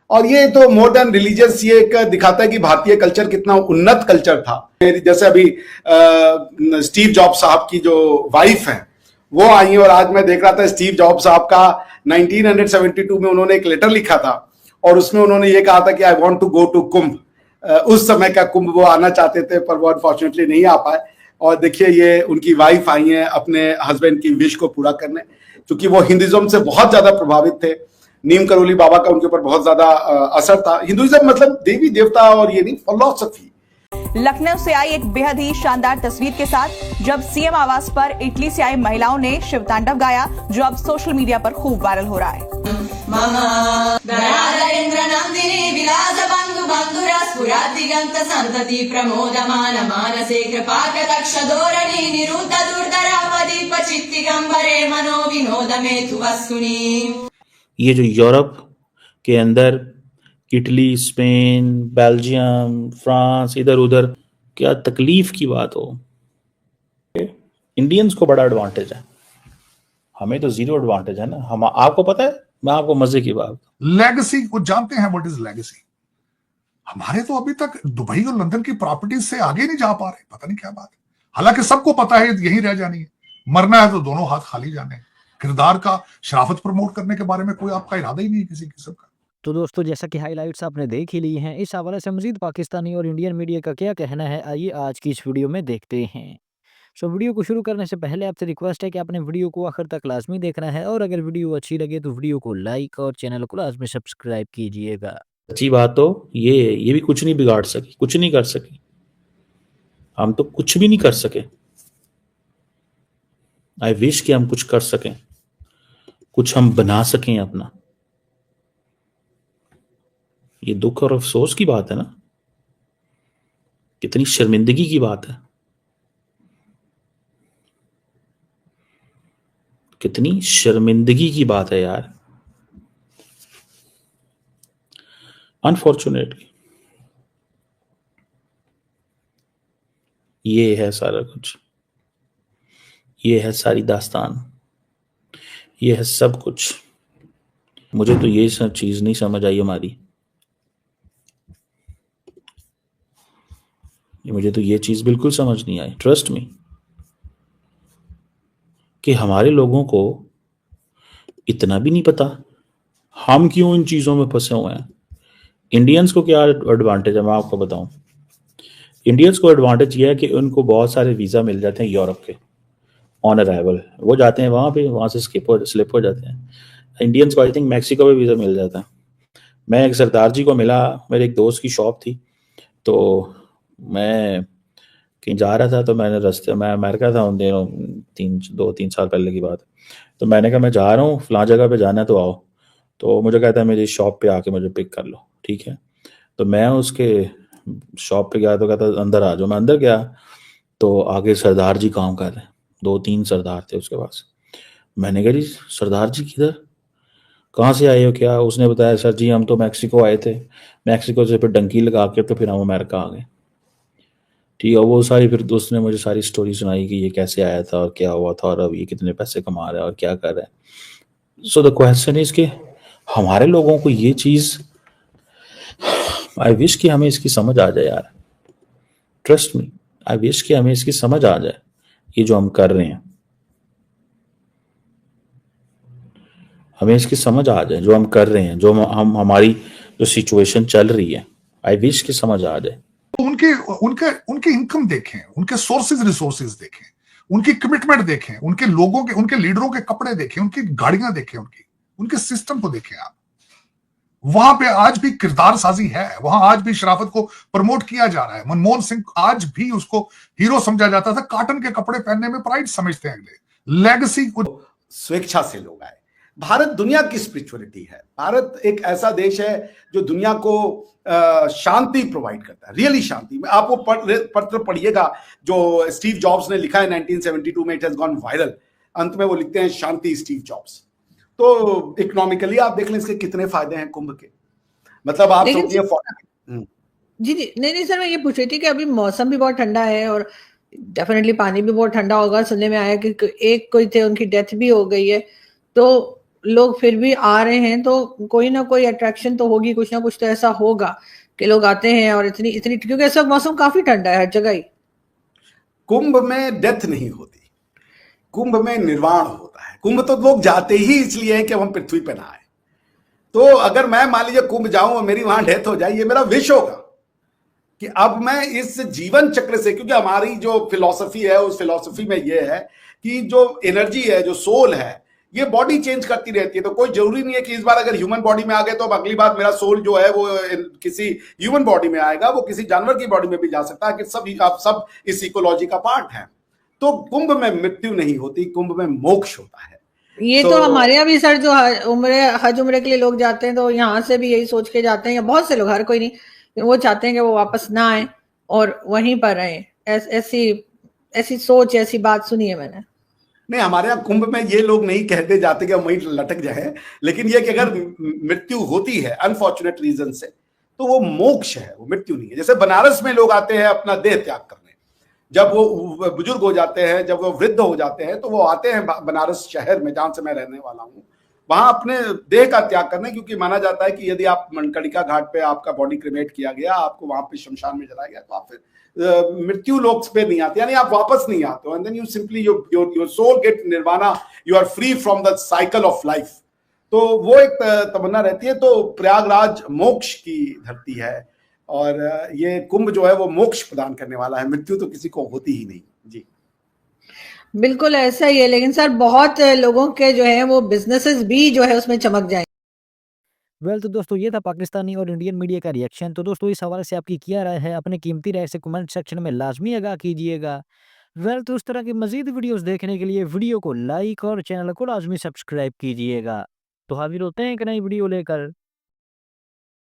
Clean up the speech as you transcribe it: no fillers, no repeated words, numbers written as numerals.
और ये तो मोर देन रिलीजियस, ये एक दिखाता है कि भारतीय कल्चर कितना उन्नत कल्चर था। जैसे अभी स्टीव जॉब्स साहब की जो वाइफ है वो आई है, और आज मैं देख रहा था स्टीव जॉब्स साहब का 1972 में उन्होंने एक लेटर लिखा था, और उसमें उन्होंने ये कहा था कि I want to go to Kumbh. उस समय का कुंभ वो आना चाहते थे, पर वो अनफॉर्चुनेटली नहीं आ पाए। और देखिए ये उनकी वाइफ आई है अपने हस्बैंड की विश को पूरा करने, क्योंकि वो हिंदुइज्म से बहुत ज्यादा प्रभावित थे। नीम करोली बाबा का उनके ऊपर बहुत ज्यादा असर था। हिंदुइज्म मतलब देवी देवता और ये नहीं, फिलॉसफी। लखनऊ से आई एक बेहद ही शानदार तस्वीर के साथ जब सीएम आवास पर इटली से आई महिलाओं ने शिव तांडव गाया, जो अब सोशल मीडिया पर खूब वायरल हो रहा है। ये जो यूरोप के अंदर इटली, स्पेन, बेल्जियम, फ्रांस, इधर उधर क्या तकलीफ की बात हो, इंडियंस को बड़ा एडवांटेज है, हमें तो जीरो एडवांटेज है ना। हम, आपको पता है, मैं आपको मजे की बात, लेगेसी को जानते हैं, व्हाट इज लेगेसी। हमारे तो अभी तक दुबई और लंदन की प्रॉपर्टीज से आगे नहीं जा पा रहे, पता नहीं क्या बात है। हालांकि सबको पता है यही रह जानी है, मरना है तो दोनों हाथ खाली जाने। किरदार का शराफत प्रमोट करने के बारे में कोई आपका इरादा ही नहीं है किसी किस्म का। तो दोस्तों, जैसा कि हाइलाइट्स आपने देख ही ली हैं, इस हवाले से मजीद पाकिस्तानी और इंडियन मीडिया का क्या कहना है, आइए आज की इस वीडियो में देखते हैं। सो वीडियो को शुरू करने से पहले आपसे रिक्वेस्ट है कि आपने वीडियो को आखिर तक लाजमी देखना है, और अगर वीडियो अच्छी लगे तो वीडियो को लाइक और चैनल को लाजमी सब्सक्राइब कीजिएगा। अच्छी बात तो ये भी कुछ नहीं बिगाड़ सकी, कुछ नहीं कर सकी, हम तो कुछ भी नहीं कर सके। आई विश कि हम कुछ कर सकें, कुछ हम बना सकें अपना। ये दुख और अफसोस की बात है ना, कितनी शर्मिंदगी की बात है, कितनी शर्मिंदगी की बात है यार। अनफॉर्चुनेटली ये है सारा कुछ, ये है सारी दास्तान, ये है सब कुछ। मुझे तो ये सब चीज नहीं समझ आई हमारी, मुझे तो ये चीज बिल्कुल समझ नहीं आई, ट्रस्ट मी, कि हमारे लोगों को इतना भी नहीं पता हम क्यों इन चीजों में फंसे हुए हैं। इंडियंस को क्या एडवांटेज है, मैं आपको बताऊं। इंडियंस को एडवांटेज ये है कि उनको बहुत सारे वीजा मिल जाते हैं यूरोप के ऑन अराइवल, वो जाते हैं वहां पे, वहां से स्लिप हो जाते हैं। इंडियंस को आई थिंक मैक्सिको में वीजा मिल जाता है। मैं एक सरदार जी को मिला, मेरे एक दोस्त की शॉप थी, तो मैं कहीं जा रहा था, तो मैंने रास्ते, मैं अमेरिका था उन दिनों, 2-3 साल पहले की बात, तो मैंने कहा मैं जा रहा हूँ फलां जगह पे जाना है तो आओ। तो मुझे कहता है मेरी शॉप पे आके मुझे पिक कर लो, ठीक है। तो मैं उसके शॉप पे गया तो कहता अंदर आ जाओ। मैं अंदर गया तो आगे सरदार जी काम कर रहे हैं, 2-3 सरदार थे उसके पास। मैंने कहा जी सरदार जी किधर, कहाँ से आए हो क्या? उसने बताया सर जी हम तो मैक्सिको आए थे, मैक्सिको से फिर डंकी लगा के तो फिर हम अमेरिका आ गए। ठीक है, वो सारी फिर दोस्त ने मुझे सारी स्टोरी सुनाई कि ये कैसे आया था और क्या हुआ था और अब ये कितने पैसे कमा रहा है और क्या कर रहा है। सो द क्वेश्चन इज कि हमारे लोगों को ये चीज, आई विश कि हमें इसकी समझ आ जाए यार, ट्रस्ट मी, आई विश कि हमें इसकी समझ आ जाए। ये जो हम कर रहे हैं, हमें इसकी समझ आ जाए, जो हम कर रहे हैं, जो हम हमारी जो सिचुएशन चल रही है, आई विश की समझ आ जाए। उनके उनके उनके इनकम देखें, उनके सोर्सेज रिसोर्सेज देखें, उनकी कमिटमेंट देखें, उनके लोगों के, उनके लीडरों के कपड़े देखें, उनकी गाड़ियां देखें, उनके सिस्टम को देखें आप। वहां पे आज भी किरदार साजी है, वहां आज भी शराफत को प्रमोट किया जा रहा है। मनमोहन सिंह आज भी उसको हीरो समझा जाता था, कॉटन के कपड़े पहनने में प्राइड समझते हैं अगले। लेगेसी स्वेच्छा से लोग आए। भारत दुनिया की स्पिरिचुअलिटी है। भारत एक ऐसा देश है जो दुनिया को शांति प्रोवाइड करता है, रियली शांति। आप वो पत्र पढ़िएगा जो स्टीव जॉब्स ने लिखा है 1972 में, इट हैज गॉन वायरल। अंत में वो लिखते हैं शांति स्टीव जॉब्स। तो इकोनॉमिकली आप देख लें इसके कितने फायदे हैं कुंभ के। मतलब आप सोचिए जी जी नहीं सर, मैं ये पूछ रही थी कि अभी मौसम भी बहुत ठंडा है और डेफिनेटली पानी भी बहुत ठंडा होगा। सुनने में आया कि एक कोई थे उनकी डेथ भी हो गई है, तो लोग फिर भी आ रहे हैं, तो कोई ना कोई अट्रैक्शन तो होगी, कुछ ना कुछ तो ऐसा होगा कि लोग आते हैं। और इतनी इतनी क्योंकि इस वक्त मौसम काफी ठंडा है हर जगह ही। कुंभ में डेथ नहीं होती, कुंभ में निर्वाण होता है। कुंभ तो लोग जाते ही इसलिए हैं कि हम पृथ्वी पर ना आए। तो अगर मैं मान लीजिए कुंभ जाऊं और मेरी वहां डेथ हो जाए, ये मेरा विश होगा कि अब मैं इस जीवन चक्र से, क्योंकि हमारी जो फिलॉसफी है उस फिलॉसफी में ये है कि जो एनर्जी है, जो सोल है, ये बॉडी चेंज करती रहती है। तो कोई जरूरी नहीं है कि इस बार अगर ह्यूमन बॉडी में आ गए तो अब अगली बार मेरा सोल जो है वो किसी ह्यूमन बॉडी में आएगा, वो किसी जानवर की बॉडी में भी जा सकता है, कि आप सब इस इकोलॉजी का पार्ट है। तो कुंभ में मृत्यु नहीं होती, कुंभ में मोक्ष होता है। ये तो हमारे यहाँ भी सर, जो हज उम्रे के लिए लोग जाते हैं, तो यहाँ से भी यही सोच के जाते हैं, या बहुत से लोग, हर कोई नहीं, वो चाहते हैं कि वो वापस ना आए और वहीं पर रहें। ऐसी सोच, ऐसी बात सुनी है मैंने। नहीं, हमारे यहाँ कुंभ में ये लोग नहीं कहते जाते कि हम वहीं लटक जाए, लेकिन ये कि अगर मृत्यु होती है अनफॉर्चुनेट रीजन से, तो वो मोक्ष है, वो मृत्यु नहीं है। जैसे बनारस में लोग आते हैं अपना देह त्याग करने, जब वो बुजुर्ग हो जाते हैं, जब वो वृद्ध हो जाते हैं, तो वो आते हैं बनारस शहर में, जहां से मैं रहने वाला हूँ, वहां अपने देह का त्याग करने, क्योंकि माना जाता है कि यदि आप मणिकर्णिका घाट पे आपका बॉडी क्रिमेट किया गया, आपको वहां पे शमशान में जलाया गया, तो आप फिर मृत्यु लोक पे नहीं आते, यानी आप वापस नहीं आते हो। And then you simply your soul get nirvana, you are free from the cycle of life. तो वो एक तमन्ना रहती है। तो प्रयागराज मोक्ष की धरती है, और ये कुंभ जो है वो मोक्ष प्रदान करने वाला है, मृत्यु तो किसी को होती ही नहीं। जी बिल्कुल ऐसा ही है, लेकिन सर बहुत लोगों के जो है वो बिजनेसेस भी जो है उसमें चमक जाए। वेल तो दोस्तों ये था पाकिस्तानी और इंडियन मीडिया का रिएक्शन। तो दोस्तों इस हवाले से आपकी क्या राय है? अपनी कीमती राय से कमेंट सेक्शन में लाजमी आगाह कीजिएगा। वेल तो इस तरह की मजीद वीडियोस देखने के लिए वीडियो को लाइक और चैनल को लाजमी सब्सक्राइब कीजिएगा। तो हाजिर होते हैं एक नई वीडियो लेकर।